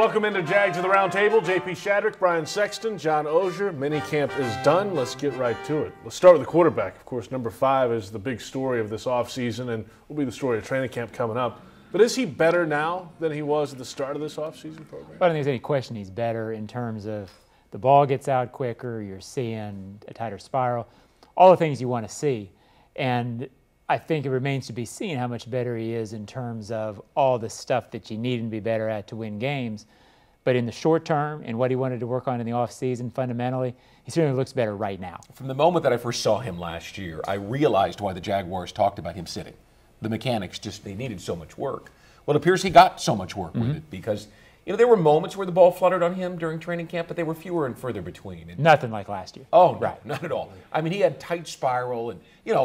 welcome into Jags of the Round Table. JP Shadrick, Brian Sexton, John Oehser. Minicamp is done. Let's get right to it. Let's start with the quarterback. Of course, number 5 is the big story of this offseason and will be the story of training camp coming up. But is he better now than he was at the start of this offseason program? I don't think there's any question he's better in terms of the ball gets out quicker, you're seeing a tighter spiral, all the things you want to see. And I think it remains to be seen how much better he is in terms of all the stuff that you need him to be better at to win games. But in the short term and what he wanted to work on in the offseason, fundamentally, he certainly looks better right now. From the moment that I first saw him last year, I realized why the Jaguars talked about him sitting. The mechanics they needed so much work. Well, it appears he got so much work with it because, there were moments where the ball fluttered on him during training camp, but they were fewer and further between. And nothing like last year. Oh, no, right. Not at all. I mean, he had tight spiral, and,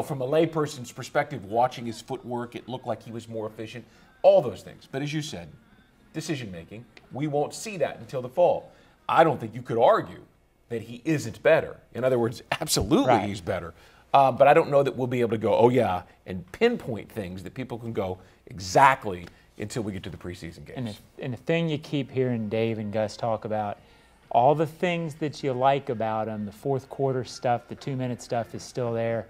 from a layperson's perspective, watching his footwork, it looked like he was more efficient. All those things. But as you said, decision-making, we won't see that until the fall. I don't think you could argue that he isn't better. In other words, absolutely he's better. But I don't know that we'll be able to go, oh, yeah, and pinpoint things that people can go exactly until we get to the preseason games. And the thing you keep hearing Dave and Gus talk about, all the things that you like about him, the fourth quarter stuff, the 2-minute stuff is still there.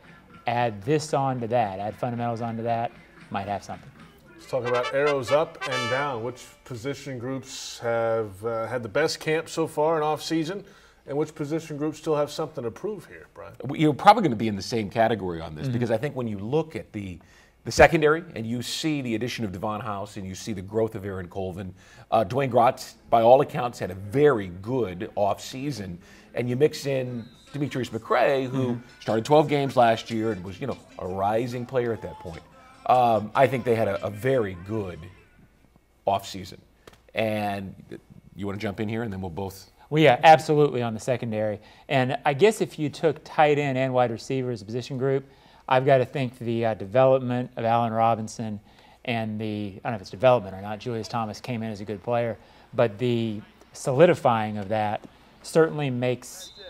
Add this on to that, add fundamentals onto that, might have something. Let's talk about arrows up and down. Which position groups have had the best camp so far in off-season, and which position groups still have something to prove here, Brian? You're probably going to be in the same category on this because I think when you look at the secondary and you see the addition of Devon House and you see the growth of Aaron Colvin, Dwayne Grotz, by all accounts, had a very good offseason. And you mix in Demetrius McCray, who started 12 games last year and was, a rising player at that point. I think they had a very good offseason. And you want to jump in here and then we'll both... Well, yeah, absolutely on the secondary. And I guess if you took tight end and wide receiver as a position group, I've got to think the development of Allen Robinson and I don't know if it's development or not, Julius Thomas came in as a good player, but the solidifying of that certainly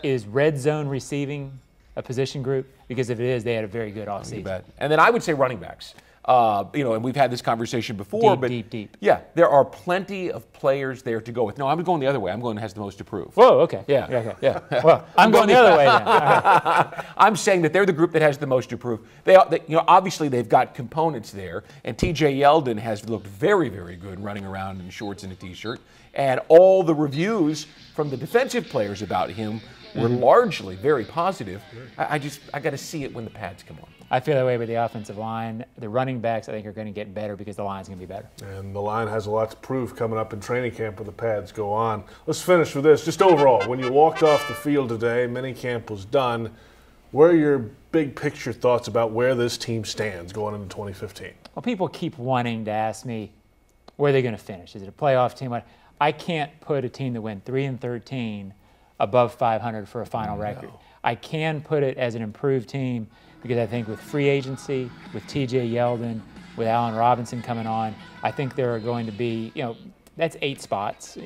is red zone receiving a position group? Because if it is, they had a very good offseason. And then I would say running backs. And we've had this conversation before. Deep. Yeah, there are plenty of players there to go with. No, I'm going the other way. I'm going has the most to prove. Whoa, okay. Yeah. Well, I'm going the other way then. Okay. I'm saying that they're the group that has the most to prove. Obviously they've got components there, and TJ Yeldon has looked very, very good running around in shorts and a T-shirt. And all the reviews from the defensive players about him were largely very positive. I got to see it when the pads come on. I feel that way with the offensive line. The running backs, I think, are going to get better because the line's going to be better. And the line has a lot to prove coming up in training camp when the pads go on. Let's finish with this. Just overall, when you walked off the field today, minicamp was done, what are your big picture thoughts about where this team stands going into 2015? Well, people keep wanting to ask me, where are they going to finish? Is it a playoff team? I can't put a team that went 3-13 above 500 for a final record. I can put it as an improved team because I think with free agency, with TJ Yeldon, with Allen Robinson coming on, I think there are going to be, that's 8 spots,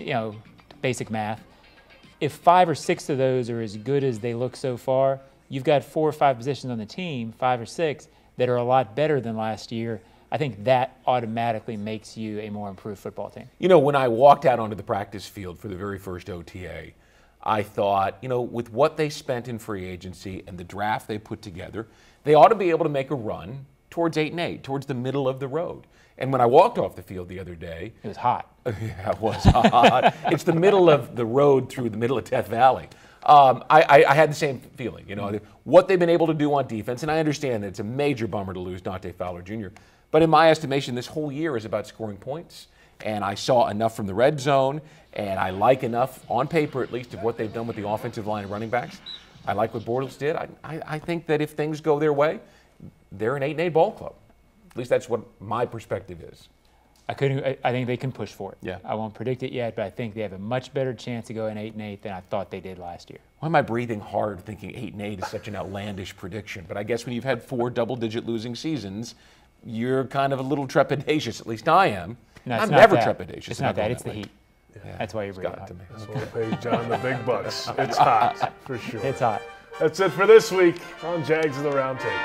basic math. If 5 or 6 of those are as good as they look so far, you've got 4 or 5 positions on the team, 5 or 6, that are a lot better than last year. I think that automatically makes you a more improved football team. When I walked out onto the practice field for the very first OTA, I thought, with what they spent in free agency and the draft they put together, they ought to be able to make a run towards 8-8, towards the middle of the road. And when I walked off the field the other day... It was hot. Yeah, it was hot. It's the middle of the road through the middle of Death Valley. I had the same feeling, what they've been able to do on defense, and I understand that it's a major bummer to lose Dante Fowler Jr., but in my estimation, this whole year is about scoring points. And I saw enough from the red zone, and I like enough, on paper at least, of what they've done with the offensive line and running backs. I like what Bortles did. I think that if things go their way, they're an 8-8 ball club. At least that's what my perspective is. I think they can push for it. Yeah. I won't predict it yet, but I think they have a much better chance to go in 8-8 than I thought they did last year. Why am I breathing hard thinking 8-8 is such an outlandish prediction? But I guess when you've had 4 double-digit losing seasons, you're kind of a little trepidatious. At least I am. No, I'm never trepidatious. It's not that. It's the heat. Yeah. That's why you're breathing hard. That's what pays John the big bucks. It's hot, for sure. It's hot. That's it for this week on Jags of the Round Table.